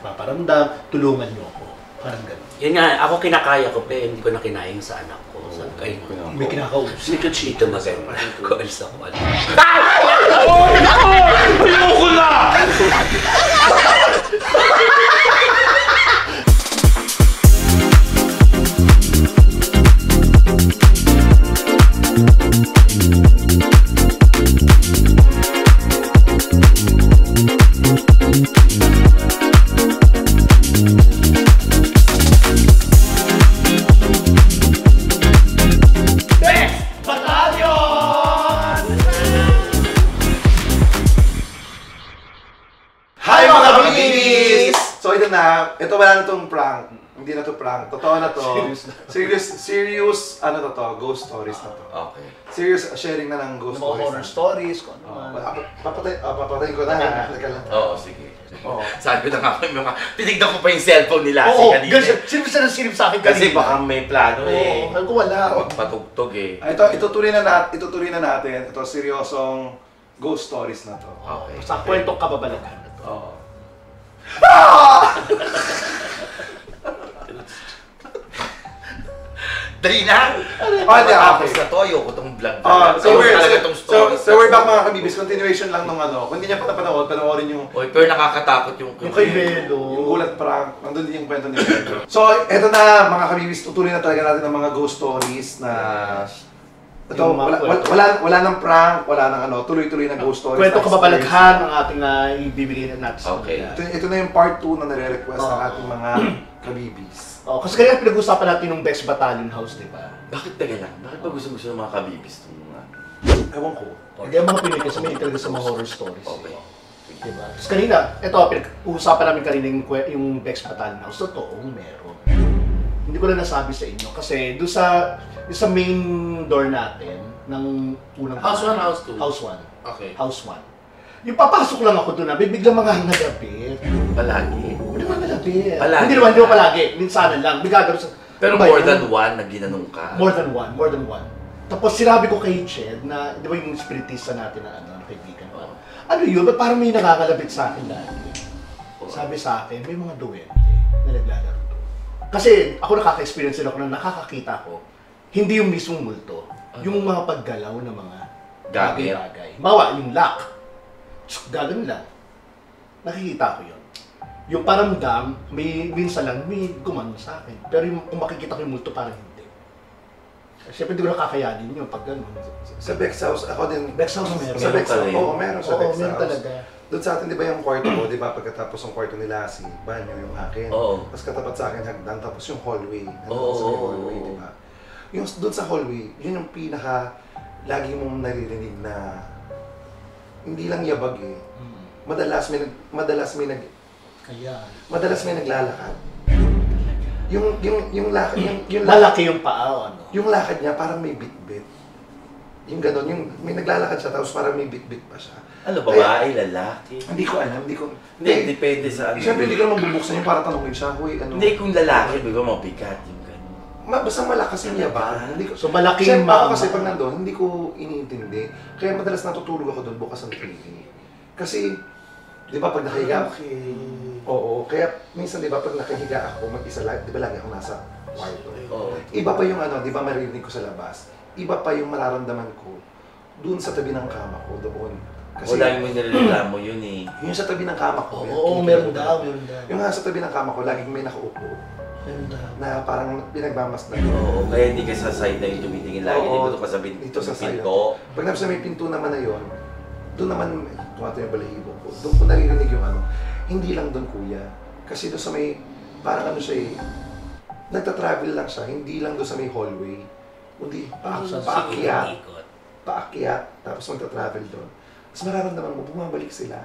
nagpaparamdam, tulungan niyo ako. Parang gano'n. Yun nga, ako kinakaya ko pa, hindi ko na kinayang sa anak ko. Sabi ko, ay, May kinakausap. ito maganda. Ko, alis ako. Ayoko na! Ito wala na itong prank. Hindi na to prank. Totoo na to. Serious, ano na to, ghost stories na to. Okay. Serious sharing na ng ghost stories. Mga horror stories, kung ano man. Papatayin ko na. Oo, sige. Oo. Sabi ko na nga po yung mga, tinignan ko pa yung cellphone nila Oo, kanina. sinip siya ng sinip sa akin kanina. Kasi baka may plano eh. Oo, ko wala. Patugtog eh. Itutuloy na natin. Ito, seryosong ghost stories na to. Okay. Sa kwentong kababalagan na to. Oo. Dali na! Tapos na to, ayoko itong vlog. So we're back mga mga kabibis. Continuation lang nung ano. Kung hindi niya pa napanood, panoorin yung Oy, pero nakakatakot yung kay Belo. yung gulat prank. Nandun din yung kwento ni Belo. So, eto na mga kabibis. Tutuloy na talaga natin ang mga ghost stories na ito, wala nang prank, wala nang ano, tuloy-tuloy na ghost stories. Kwento kababalaghan ang ating ibibigay natin sa Okay. kanila. Ito na yung part 2 na nare-request ng ating mga kabibis. Oh, kasi kanina pinag-usapan natin yung Bex Battalion House, di ba? Bakit taga lang? Bakit ba gusto ng mga kabibis itong mga... Ewan ko. Hindi ang mga Pinoy kasi may talaga sa mga horror stories. Okay. Diba? Tapos kanina, ito, pinag-usapan namin kanina yung Bex Battalion House. Totoong meron. Hindi ko na nasabi sa inyo kasi doon sa main door natin ng unang House 1, House 2? House 1. Okay. House 1. Yung papasok lang ako doon na, biglang mga nagapit. Palagi. Hindi naman nagapit. Palagi. Hindi ko palagi. Minsanan lang. Bigla sa... Pero Ano ba more yun? than one na ginanong ka. More than one. Tapos sinabi ko kay Ched na, di ba yung spiritista natin na ano, kaibigan ko. Ano yun? Ba't parang may nakakalapit sa akin dati? Sabi sa akin, may mga duwende na naglalaro. Kasi ako nakaka-experience din ako na nakakakita ko, hindi yung mismong multo, yung mga paggalaw ng mga bagay-bagay. Mawa, yung lock. Gagano lang. Nakikita ko yun. Yung paramdam, minsan lang, may gumano sa akin. Pero yung, kung makikita ko yung multo, parang hindi. Siyempre, hindi ko nakakayanin yun pag gano'n. Sa Bex House, ako din. Bex House meron. Sa Bex House, oo, meron sa Bex Oo, meron House. talaga. Doon sa atin, di ba yung kwarto ko, di ba pagkatapos ng kwarto nila, si banyo yung akin. Oo. Tapos katapat sa akin hagdan, tapos yung hallway. Oo. Hallway, di ba? Yung doon sa hallway, yun yung pinaka, lagi mong naririnig na, hindi lang yabag eh. Madalas may naglalakad. Yung lakad, Malaki yung paa, ano? yung lakad niya parang may bit-bit. Yung gano'n, yung may naglalakad siya tapos parang may bit-bit pa siya. Ano, babae, lalaki? Hindi ko alam, hindi ko... Hindi, depende sa ano. Siyempre, hindi ko naman bubuksan yung para tanongin siya, huy, ano... Hindi, kung lalaki, di ba mabigat yung gano'n. Basta malakas yung yabang. Hindi ko... So, malaking Siyempre, ako kasi pag nandun, hindi ko iniintindi. Kaya madalas natutulog ako doon bukas ang TV. Kasi, di ba pag nakahiga ako... Oo, kaya minsan di ba pag nakahiga ako, mag-isa lang, di ba lagi ako nasa kwarto. Oo. Iba pa yung ano, di ba maririnig ko sa labas, iba pa yung mararamdaman ko doon sa tabi ng kama ko doon. Kasi Wala yung may nalireklamo yun eh. yung sa tabi ng kama ko, Oo, meron daw. yung nga sa tabi ng kama ko, laging may nakaupo Meron daw. na parang pinagmamasdan. Oo, kaya hindi ka sa side na yung tumitingin lagi. Oo, Dito ka sa dito sa side. pinto. Pag nasa may pinto naman na yun, doon naman, tumato yung balahibo ko, doon ko naririnig yung ano, hindi lang doon kuya. Kasi doon sa may, parang ano siya eh, nagta-travel lang siya, hindi lang doon sa may hallway. Kundi, paakyat, tapos magta-travel doon. Tapos mararamdaman mo, bumabalik sila,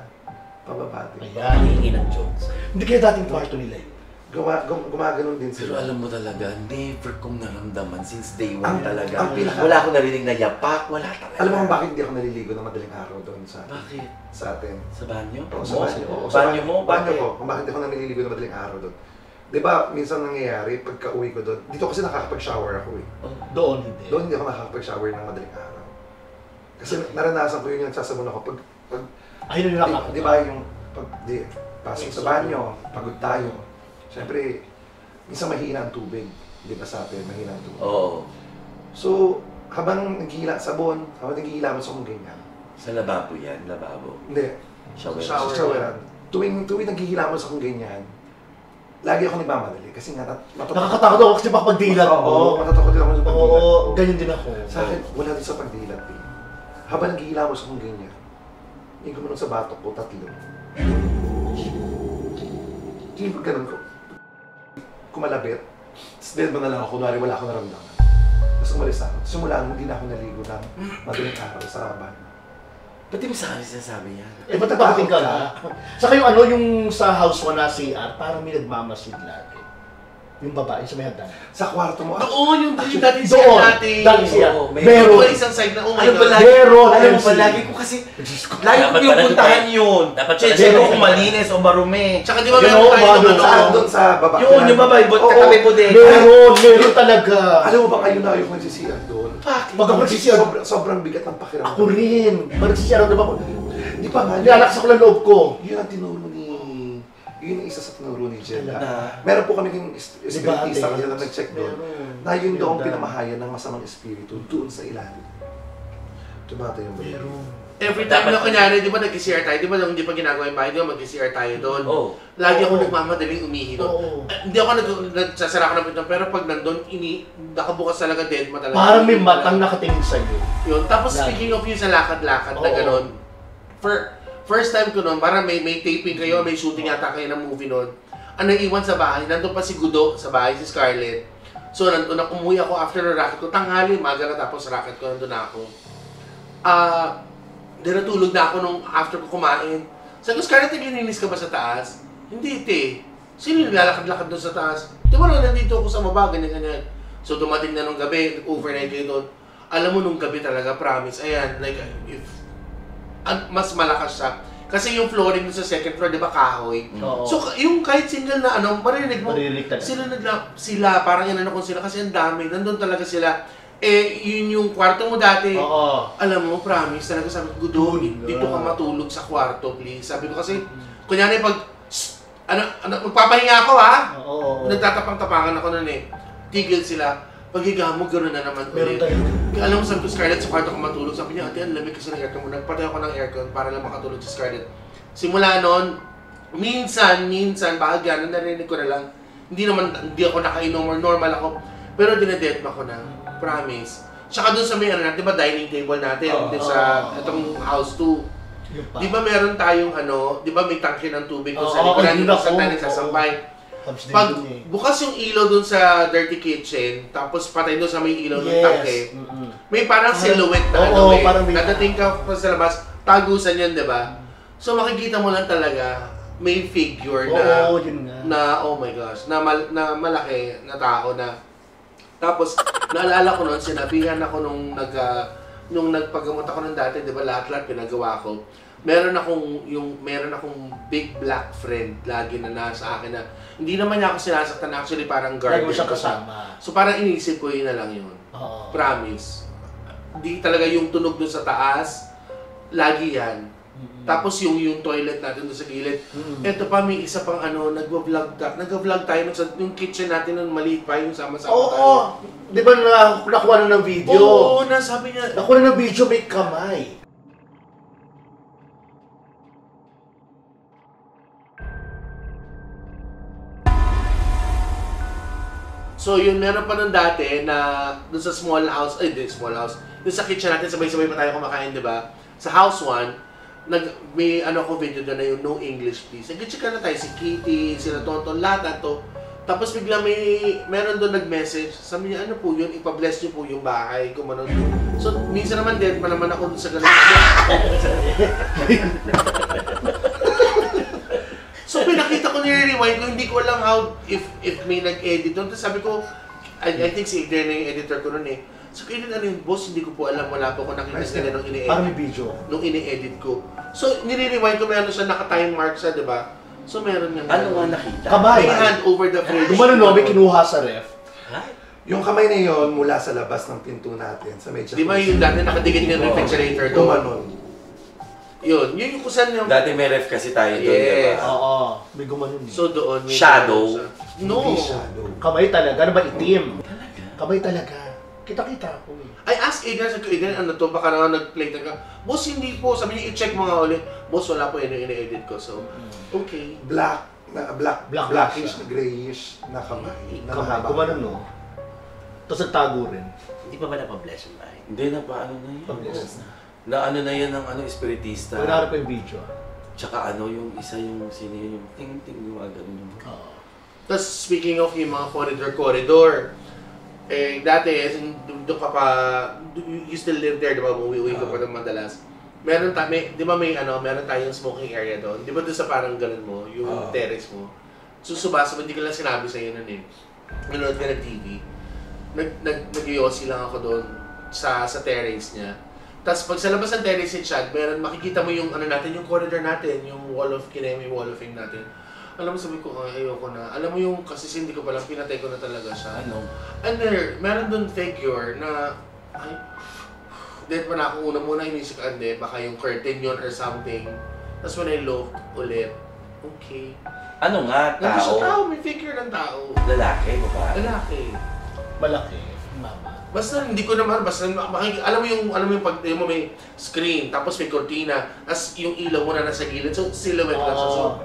pababa din. Ayan. Hihingi ng jokes. Hindi kaya dating kwarto nila yun. Gumaganon din Pero sila. alam mo talaga, never kong naramdaman since day Ang- one talaga. ang pinaka- Wala akong narinig na yapak, wala talaga. Alam mo kung bakit hindi ako naliligo ng madaling araw doon Bakit? sa atin? Sa banyo? Oo, sa banyo. Oo, Banyo mo? Banyo Bakit? ko. Kung bakit ako naliligo ng madaling araw doon. Di ba, minsan nangyayari, pagka uwi ko doon, dito kasi nakakapag-shower ako eh. Oh. Doon hindi. Doon hindi ako nakakapag-shower ng madaling araw. Kasi naranasan ko yun yung nagsasabon ako pag Ayun yung nakakatawa. di ba yung, pasok sa banyo, pagod tayo. Siyempre, minsan mahina ang tubig. Di ba sabi, mahina ang tubig. Oo. So, habang naghihila sabon, habang naghihila mo sa kung ganyan. Sa lababo yan, lababo. Hindi, Shower. sa showeran. Tuwing naghihila mo sa kung ganyan, lagi ako nagmamadali kasi nga Nakakatakot ako kasi baka pagdilat mo. Oo, matatakot din ako sa pagdilat. Oo, ganyan din ako. Sa akin, wala din sa pagdilat eh. Habang naghihila mo sa kung ganyan, yung gumanong sa batok ko, 3. Yung pag ganun ko, kumalabit, tapos dead ba na lang ako, kunwari wala akong naramdaman. Tapos umalis ako. Simula hindi na ako naligo ng madaling araw sa banyo. Ba't di mo sa akin sinasabi yan? Eh, ba't nagpapating ka na? Saka yung ano, yung sa house mo na CR, parang may nagmamasid lagi. Yung babae sa may hagdan. Sa kwarto mo, Doon, yung dating Doon, siya natin. dati siya. Oo, may- Meron. Yung isang side na, oh my Alam ba God. lagi? Meron, Alam mo MC. ba lagi ko kasi, Diyos ko. lagi ko Dapat yung pala puntahan doon. yun. Dapat Check pala ko doon. kung malinis o marumi. Tsaka di ba Yun, meron tayo ano, ng saan doon sa baba? Yun, yung babae, Oo, katabi bodega. meron talaga. Alam mo ba kayo na ayoko nagsisiyar doon? Bakit? Pag ako nagsisiyar, Sobrang bigat ng pakiramdam. ako rin. Pag nagsisiyar ako, Di pa nga, nilalaksa ko lang loob ko. yun ang tinuro ni... Yun ang isa sa tinuro ni Jen. Na? Meron po kami yung Diba, espiritista kasi Ate? na nag-check doon. Meron. Na yun daw ang Meron. pinamahayan ng masamang espiritu doon sa ilalim. Tumata yung bayo. Meron. Every time na kunyari, di ba nag-CR tayo, di ba nung hindi pa ginagawa yung bahay, di ba mag-CR tayo doon? Oo. Lagi ako Oo. nagmamadaling umihi doon. Oo. Hindi ako nagsasara ko ng pinto, pero pag nandun, nakabukas talaga dead mo talaga. Parang may matang nakatingin sa'yo. Yun. Tapos Lagi. speaking of yun sa lakad-lakad na Oo. gano'n, first time ko noon, parang may taping kayo, may shooting yata kayo ng movie noon. Ang naiwan sa bahay, nandun pa si Gudo sa bahay, si Scarlett. So nandun ako, umuwi ako after ng racket ko, tanghali, maga na tapos racket ko, nandun na ako. Natulog na ako nung after ko kumain. Sabi ko, Scarlett, naglilinis ka ba sa taas? Hindi, te. Sino yung lalakad-lakad doon sa taas? Di ba lang, nandito ako sa baba, ganyan-ganyan. So dumating na nung gabi, overnight kayo doon. Alam mo nung gabi talaga, promise. Ayan, like, if mas malakas siya. Kasi yung flooring dun sa second floor, di ba, kahoy? Oo. So, yung kahit single na ano, maririnig mo, Maririnig talaga. sila, parang inano ko sila kasi ang dami, nandun talaga sila. Eh, yun yung kwarto mo dati. Oo. Alam mo, promise, talaga sabi ko, Gudo, dito ka matulog sa kwarto, please. Sabi ko kasi, kunyari pag, magpapahinga ako ha, Oo. nagtatapang-tapangan ako nun eh. Tigil sila. Paghiga mo, gano'n na naman Meron ulit. tayo. Kaya alam mo, sabi ko, Scarlett, sa kwarto ko matulog. Sabi niya, ate, ang lamig kasi ng aircon mo. Nagpatay ako ng aircon para lang makatulog si Scarlett. Simula noon, minsan, bahagya, narinig ko na lang. Hindi ako nakainom or normal ako. Pero dinedetma ko na. Promise. Tsaka dun sa may ano natin, di ba dining table natin? Dun sa itong house 2. Yung pa. Di ba meron tayong ano, di ba may tangke ng tubig dun sa Oo, likuran yun dun ako. sa tayo nagsasampay. Tapos din Pag dun eh. bukas yung ilaw dun sa dirty kitchen, tapos patay dun sa may ilaw ng tangke, Yes. Mm-mm. may parang silhouette na Oo, ano eh. parang may- Dadating ka pa sa labas, tagusan yan, di ba? So makikita mo lang talaga, may figure na, Oo, yun nga. na oh my gosh, na malaki na tao na. Tapos, naalala ko noon, sinabihan ako nung nagpagamot ako ng dati, di ba, lahat-lahat pinagawa ko. Meron akong big black friend lagi na nasa akin na hindi naman niya ako sinasaktan, actually parang guard. Lagi mo siyang kasama. So parang inisip ko yun na lang yun. Oo. Promise. Di talaga yung tunog dun sa taas, lagi yan. Tapos yung toilet natin doon sa gilid. Eto pa, may isa pang ano, nag-vlog tayo yung kitchen natin nun, maliit pa yung sama-sama tayo. Oo. Di ba nakuha na ng video? Oo, nasabi niya. Nakuha na ng video, may kamay. So yun, meron pa nun dati na doon sa small house, doon sa kitchen natin, sabay-sabay pa tayo kumakain, di ba? Sa house 1, may ano ko video doon na yung No English Please. Nag-check na tayo, si Kitty, sila Tonton, lahat na to. Tapos bigla meron doon nag-message, sabi niya, ano po yun, ipa-bless niyo po yung bahay, kumanon. So, minsan naman dead pa naman ako doon sa ganun. So, pinakita ko, nire-rewind ko, hindi ko alam how, if may nag-edit doon. Tapos sabi ko, I think si Adrian na yung editor ko noon eh. So, kaya ano yung boss, hindi ko po alam, wala po ako nakikita nila nung Parang may ini-edit. video. Nung ini-edit ko. So, nire-rewind ko, meron siya naka-time mark siya, di ba? So, meron nga. Ano nga nakita? Kamay. May hand over the fridge. Gumano no, may kinuha sa ref. Ha? Yung kamay na yon mula sa labas ng pinto natin, sa medyo. Di ba yung dati nakadikit ng refrigerator doon? Gumanon. Yun yung kung saan yung... Dati may ref kasi tayo doon, Yes. diba? Oo, may gumanon eh. So doon... may Shadow? No. Hindi shadow. Kamay talaga, ano ba itim? Kamay talaga. Kita-kita ako eh. I asked Adrian, sabi ko, Adrian, ano to? Baka na nag-play ka. Boss, hindi po. Sabi niya, i-check mo nga ulit. Boss, wala po yun yung ine-edit ko. So, okay. Blackish, siya. grayish na kamay. Na Kamay, mahaba. gumanon no. Tapos nagtago rin. Hindi pa ba napabless yung bahay? Hindi na pa, ano na yun. Pag-bless na. Na ano na yan ng ano, espiritista. Pag naharap ko yung video ah. Tsaka ano, yung isa yung sino yun, yung ting-ting, yung mga ganun yung... Oo. Tapos, speaking of yung mga corridor, eh, dati, doon ka pa, you still live there, di ba? Uwi-uwi ka pa ng madalas. Meron di ba meron tayong smoking area doon? Di ba doon sa parang ganun mo, yung terrace mo? Susubasa, hindi ko lang sinabi sa'yo nun eh. Manood ka ng TV. Nag-yosi lang ako doon sa terrace niya. Tapos pag sa labas ng terrace ni Chad, makikita mo yung natin, yung corridor natin, yung wall of Kineme, wall of fame natin. Alam mo, sabi ko, ayoko na. Alam mo yung, kasi hindi ko palang, pinatay ko na talaga siya. Ano? And there, meron doon figure na, dead man ako muna inisip ka, baka yung curtain yun or something. Tapos when I look ulit, okay. Ano nga, Nandun siya tao? tao, may figure ng tao. Lalaki, babae? Lalaki. Malaki. Mama. Basta hindi ko naman, alam mo yung pag mo may screen, tapos may cortina, tapos yung ilaw mo na nasa gilid, so silhouette lang siya. So,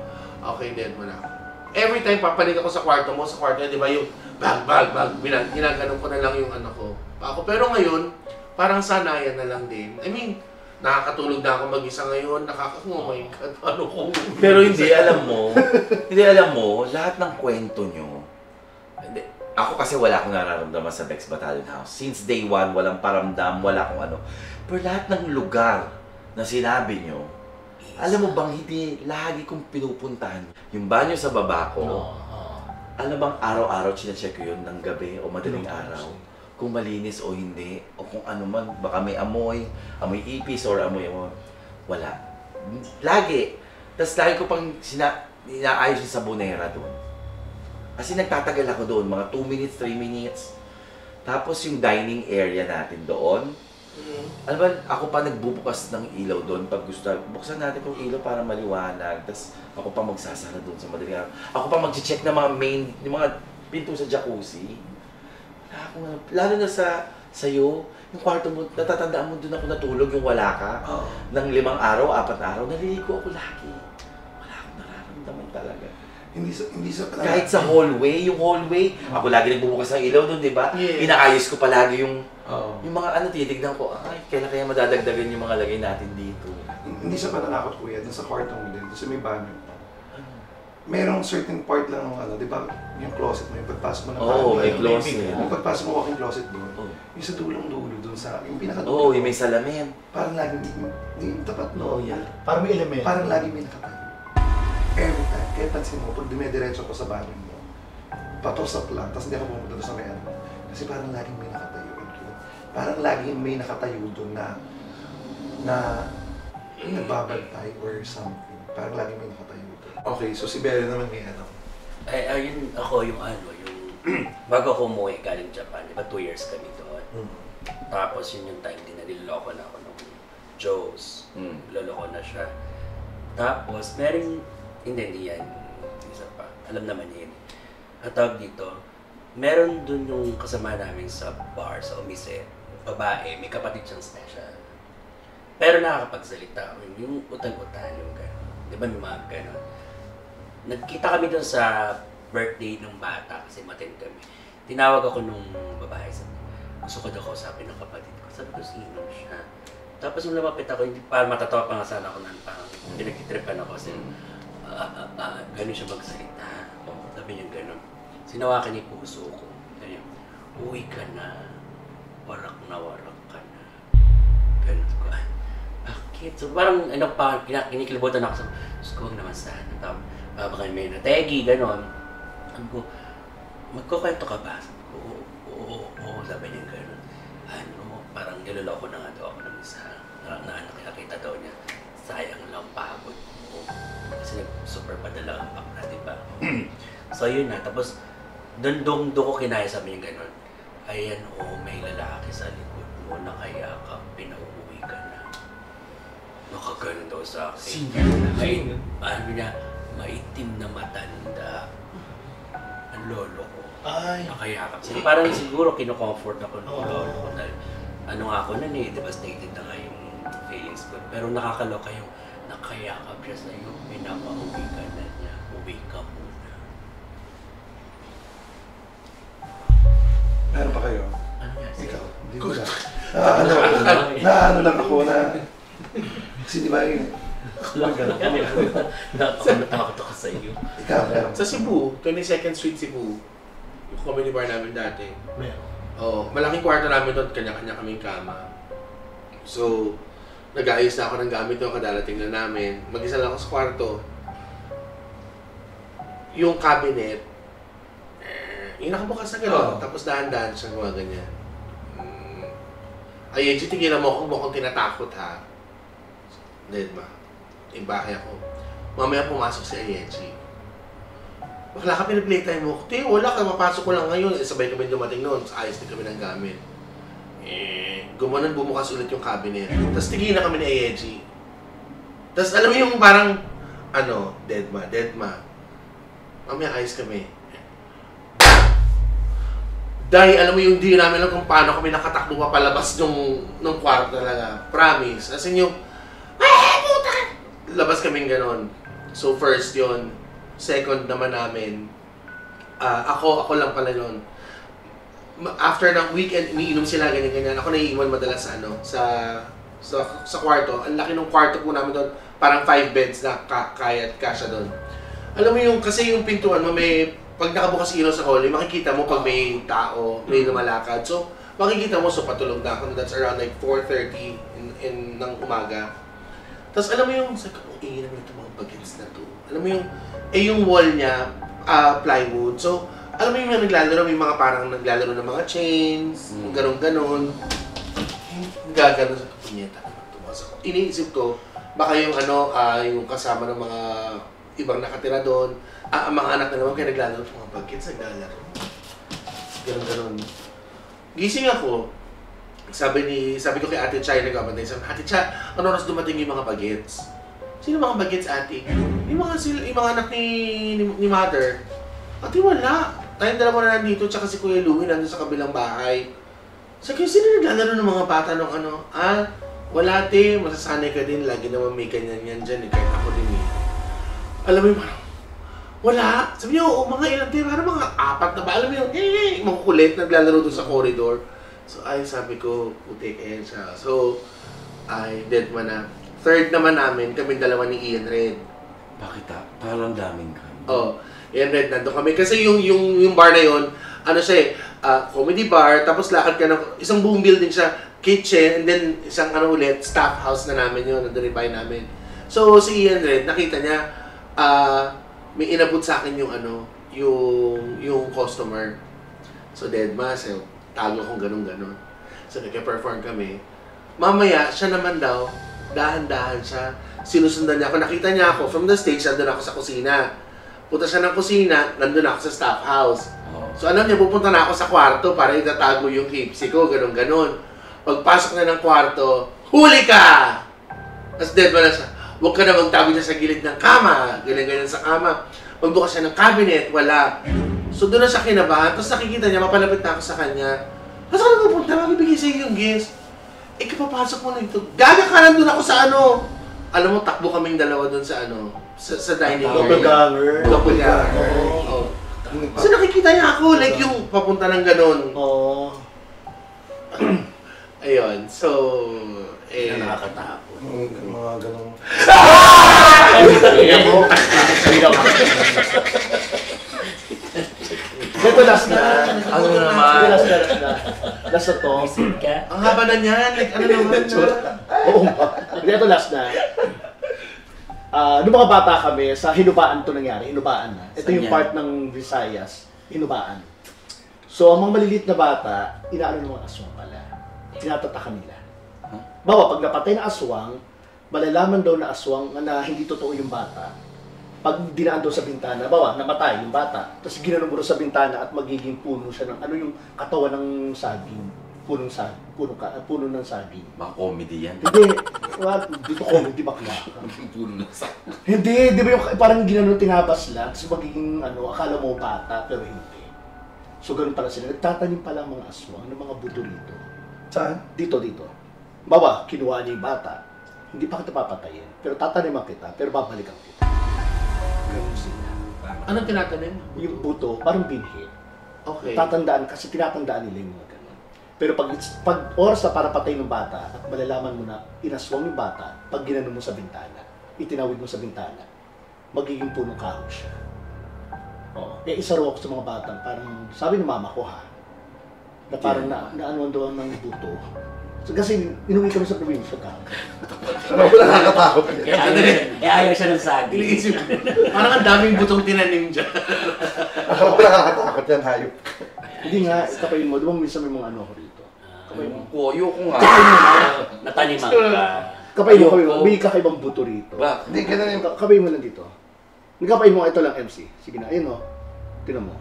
okay, dead mo na. Every time papanig ako sa kwarto mo, di ba yung bag, ginaganon ko na lang yung ko. Pero ngayon, parang sanayan na lang din. I mean, nakakatulog na ako mag-isa ngayon, oh my God, ano ko? Pero hindi alam mo, lahat ng kwento nyo, hindi, ako kasi wala akong nararamdaman sa Bex Battalion House. Since day one, walang paramdam, wala akong ano. Pero lahat ng lugar na sinabi nyo, alam mo bang hindi lagi kong pinupuntahan yung banyo sa baba ko? Alam bang araw-araw chinecheck ko yun ng gabi o madaling araw? Kung malinis o hindi, o kung ano man, baka may amoy ipis or amoy, wala. Lagi. Tapos lagi ko pang inaayos yung sabonera doon. Kasi nagtatagal ako doon, mga 2 minutes, 3 minutes. Tapos yung dining area natin doon, alam ba, ako pa nagbubukas ng ilaw doon pag gusto. Buksan natin yung ilaw para maliwanag. Tapos ako pa magsasara doon sa madaling araw. Ako pa mag-check ng mga yung mga pinto sa jacuzzi. Lalo na sa'yo, yung kwarto mo, natatandaan mo doon ako natulog, yung wala ka. Ng 5 araw, 4 araw, naliligo ako lagi. Wala akong nararamdaman talaga. Hindi sa Kahit sa hallway, ako lagi nagbubukas ng ilaw doon, di ba? Yes. Inaayos ko palagi yung mga titignan ko, kailan kaya madadagdagan yung mga lagay natin dito. Hindi sa pananakot, kuya, dun sa kwarto mo din, dun sa may banyo. Merong certain part lang ng di ba, yung closet mo, yung pagpasok mo ng banyo. May closet. Yung pagpasok mo walking closet doon, yung sa dulong-dulo doon sa, yung pinakadulo. Yung may salamin. Parang laging, hindi tapat no. Parang may element. Parang laging may nakatayo. Every time, kaya pansin mo, pag dumidiretso ko sa banyo mo, patosap lang, tapos hindi ako pumunta doon sa may ano. Kasi parang laging may nakatayo. Parang laging may nakatayo doon na nagbabantay or something. Parang laging may nakatayo doon. Okay, so si Bella naman may ano. Ayun ako yung bago ako umuwi galing Japan, di ba 2 years kami doon. Tapos yun yung time din na niloloko na ako ng Joes. Loloko na siya. Tapos hindi yan. Isa pa. Alam naman niya yun. At tawag dito, meron dun yung kasama namin sa bar, sa umise. Babae, may kapatid siyang special. Pero nakakapagsalita. Yung utang-utang, yung gano'n. Di ba may mga gano'n? Nagkita kami dun sa birthday ng bata kasi matin kami. Tinawag ako nung babae. Sabi, gusto ko daw kausapin ng kapatid ko. Sabi ko, sino siya? Tapos nung lumapit ako, hindi pa matatawa pa nga sana ako nang parang pinagtitripan ako kasi gano'n siya magsalita. Sabi niya gano'n. Sinawakan niya yung puso ko. Ganyan, uwi ka na. Warak ka na. Gano'n ko. Bakit? So parang kinikilibutan ako sa huwag naman sana. Baka may nategi, gano'n. Sabi ko, magkukwento ka ba? Sabi ko, oo. Sabi niya gano'n. Parang niloloko na nga daw ako ng isa. Nakita daw niya, sayang lang pagod mo. Kasi super padala ang bakla, di ba? So yun na, tapos doon ko kinaya, sabi niya gano'n. Ayan may lalaki sa likod mo na kaya ka pinauuwi ka na. nakaganon daw sa akin. Sino? Ano niya, maitim na matanda. Ang lolo ko. Ay. Nakayakap sila. Parang siguro kinocomfort ako ng lolo ko dahil ano nga ako nun devastated na nga yung feelings ko. Pero nakakaloka yung nakayakap siya sa'yo, pinapauwi ka na niya, uwi ka muna. Meron pa kayo? Ano nga siya? Ikaw, hindi ko na. Ano lang ako na, kasi di ba yun, Natakot ako sa iyo. ikaw, meron. Sa Cebu, 22nd Street Cebu, yung comedy bar namin dati. Meron. Oo, malaking kwarto namin doon, kanya-kanya kaming kama. So, nag-aayos na ako ng gamit doon, kadalating na namin. Mag-isa lang ako sa kwarto. Yung cabinet, yung nakabukas na gano'n, tapos dahan-dahan siya mga ganyan. Ay, Edgy, tigilan mo akong tinatakot ha. Dead ma. Ibahay ako. Mamaya pumasok si Ayechi. Bakla ka pinag-playtime mo. Ti, wala ka, mapasok ko lang ngayon. Sabay kami dumating noon. Ayos din kami ng gamit. Gumanon bumukas ulit yung cabinet. Tapos tigil na kami ni Ayechi. Tapos alam mo yung parang, dead ma. Mamaya ayos kami. Dahil alam mo yung di namin alam kung paano kami nakatakbo pa palabas nung kwarto talaga. Promise. As in yung, puta! Labas kaming ganon. So first yon. Second naman namin, ako lang pala nun. After ng weekend, iniinom sila ganyan-ganyan. Ako naiiwan madalas sa kwarto. Ang laki ng kwarto po namin doon. Parang 5 beds na kasya doon. Alam mo yung, kasi yung pintuan mo may, pag nakabukas ilaw sa hallway, makikita mo pag may tao, may lumalakad. So, makikita mo, so patulog na ako. That's around like 4:30 ng umaga. Tapos alam mo yung, sabi ko, ingin naman itong mga bagets na to. Alam mo yung, yung wall niya, plywood. So, alam mo yung mga naglalaro, may mga parang naglalaro ng mga chains, ganon-ganon. Gagano sa punyeta naman tumas ako. Iniisip ko, baka yung yung kasama ng mga ibang nakatira doon, ang mga anak na naman kaya naglalaro, mga bagets naglalaro. Ganon-ganon. Gising ako, sabi ko kay Ate Chai, nag-abantay, sabi, Ate Chai, ano oras dumating yung mga bagets? Sino mga bagets, Ate? Yung mga anak ni Mother. Ate, wala. Tayong dalawa na nandito, tsaka si Kuya Louie nandun sa kabilang bahay. Sabi ko, sino naglalaro ng mga bata nung wala, Ate. Masasanay ka din. Lagi naman may ganyan yan dyan. Kahit ako din eh. Alam mo yung parang, wala. Sabi niyo, mga ilang tayo, parang mga 4 na ba? Alam mo yung, makukulit, naglalaro doon sa corridor. So, sabi ko, putik siya. So, dead man na. Third naman namin, kami dalawa ni Ian Red. Bakit parang daming kami. Ian Red, nandun kami. Kasi yung bar na yon, siya comedy bar, tapos lakad ka ng, isang buong building siya, kitchen, and then isang ulit, staff house na namin yun, nandun yung bahay namin. So, si Ian Red, nakita niya, may inabot sa akin yung customer. So, dead ma, so, tago kong ganun-ganun. So, nagka-perform kami. Mamaya, siya naman daw, dahan-dahan siya. Sinusundan niya ako. Nakita niya ako from the stage, nandun ako sa kusina. Punta siya ng kusina, nandun ako sa staff house. So, niya, pupunta na ako sa kwarto para itatago yung hipsy ko, ganun-ganun. Pagpasok na ng kwarto, huli ka! Tapos dead man na siya. Huwag ka na magtago niya sa gilid ng kama. Ganyan-ganyan sa kama. Pagbukas siya ng cabinet, wala. So doon na siya kinabahan. Tapos nakikita niya, mapalapit na ako sa kanya. Tapos ako nagpupunta, magbibigay sa iyo yung gift. Kapapasok mo na ito. Gaga ka nandun ako sa Alam mo, takbo kaming dalawa doon sa sa dining room. Doppelganger. Doppelganger. Oo. So nakikita niya ako, like yung papunta ng ganun. Oo. Ayun, so... Na nakakatakot. Mga ganun. Ito last na. Ano naman? Last na. Last na to. Isip ka? Ang haba na niyan, like ano naman na. Oo nga. Ito last na. Nung mga bata kami, sa Hinubaan to nangyari. Hinubaan na. Ito Saan yung yan? part ng Visayas. Hinubaan. So, ang mga maliliit na bata, inaano ng mga aswang pala. Tinatatakan nila. Bawa, pag napatay na aswang, malalaman daw na aswang na hindi totoo yung bata. Pag dinaan daw sa bintana, bawa, namatay yung bata, tapos ginanong mo sa bintana at magiging puno siya ng yung katawan ng saging. Puno ng saging. Mga comedy yan. Hindi. Dito comedy bakla. Puno na sa... Hindi, di ba yung parang ginano tinabas lang, kasi magiging akala mo bata, pero hindi. So ganun pala sila, nagtatanim pala ang mga aswang ng mga buto dito. Saan? Dito. Bawa, kinuha niya yung bata, hindi pa kita papatayin, pero tataniman kita, pero babalikan kita. Ganun sila. Anong tinatanim? Yung buto, parang binhi. Okay. Tatandaan, kasi tinatandaan nila yung mga ganun. Pero pag oras na para patayin ng bata, at malalaman mo na inaswang yung bata, pag ginano mo sa bintana, itinawid mo sa bintana, magiging punong kahoy siya. Oo. Isa raw ako sa mga batang, parang sabi ng mama ko na parang naanuan daw ng buto. So, kasi inuwi kami sa probinsya ka. Wala nakakatakot. Ayaw siya ng saging. Iniisip, parang ang daming butong tinanim dyan. Wala nakakatakot yan, hayop. Hindi nga, kapain mo. Di ba minsan may mga ano ko rito? Kapain mo. Kuyo ko nga. Nataniman ka. Kapain mo. May kakaibang buto rito. Ba? Hindi, ganun yung... Kapain mo lang dito. Kapain mo, ito lang MC. Sige na, ayun o. Tinan mo.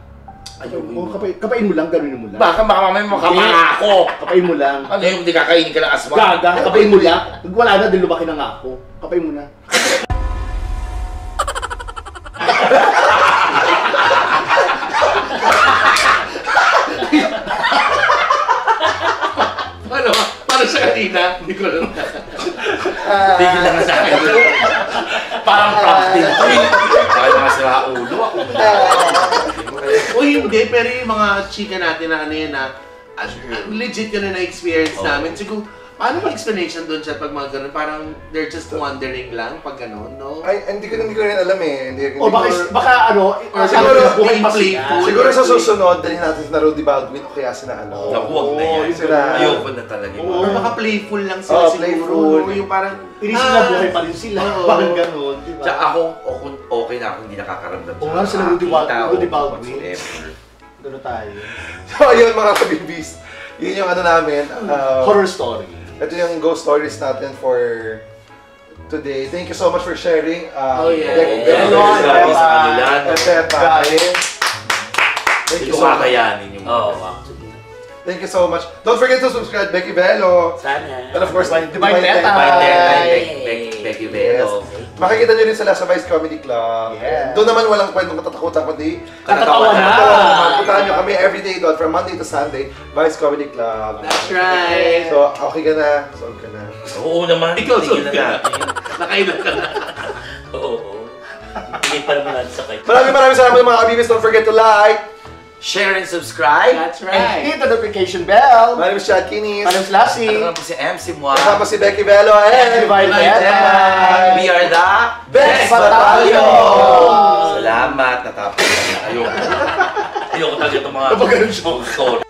Kapain mo lang, ganunin mo lang. Baka mamaya makapanga ako. Kapain mo lang. Ano yung hindi kakainin ka ng aswang? Gaga, kapain mo lang. Wala na, din lumaki na nga ako. Kapain mo na. Paano siya kanina? Hindi ko alam. Tigil lang na sa akin. Parang practice. Bakit mga sira ulo ako? O hindi, pero yung mga chika natin na ano yun legit yun na na-experience namin. Siguro, paano yung explanation doon siya pag mga ganun? Parang they're just wondering lang pag ganun, no? Ay, hindi ko rin alam eh. Hindi O baka Or siguro buhay pa play siya. pool. Siguro sa susunod, dalhin natin na Rudy Baldwin o kaya sila ano. Naku, wag na yan. Sila. Ayoko na talaga. Or baka playful lang sila siguro. Playful. No? Yung parang, Inisip na buhay pa rin sila. Oo. Parang ganun, di ba? Tsaka ako, okay na ako hindi nakakaramdam. Oo nga, sila Rudy Baldwin. Whatsoever. Gano'n tayo. So, ayun mga kabibis. Yun yung ano namin. Horror story. Ito yung ghost stories natin for today. Thank you so much for sharing. Oh, yeah. Grabe sa kanila. Guys. Thank Hindi you ko so much. kakayanin yung... Oo, actually. Thank you so much. Don't forget to subscribe, Becky Velo. Sana. And of course, Divine Divine Teta. Becky Velo. Makikita nyo rin sila sa Vice Comedy Club. Yes. Doon naman walang kwentong katatakutan, kundi Katatawanan. puntahan nyo kami everyday doon from Monday to Sunday, Vice Comedy Club. that's right. So, okay ka na. Solve ka na. Oo naman. Ikaw, Tigil na Sophia. natin. Nakailan ka na. Oo. Tingin pa naman natin sa kayo. Maraming salamat mga kabibis. Don't forget to like. Share and subscribe. That's And right. hit the notification bell. My name is Chad Kinis. My name is Lassie. Ano po si MC Mua. Kasama si Becky Velo and Divine Teta. We are the Best Battalion! Salamat. Natapos na. Ayoko talaga itong mga Kapag ganun siya. story.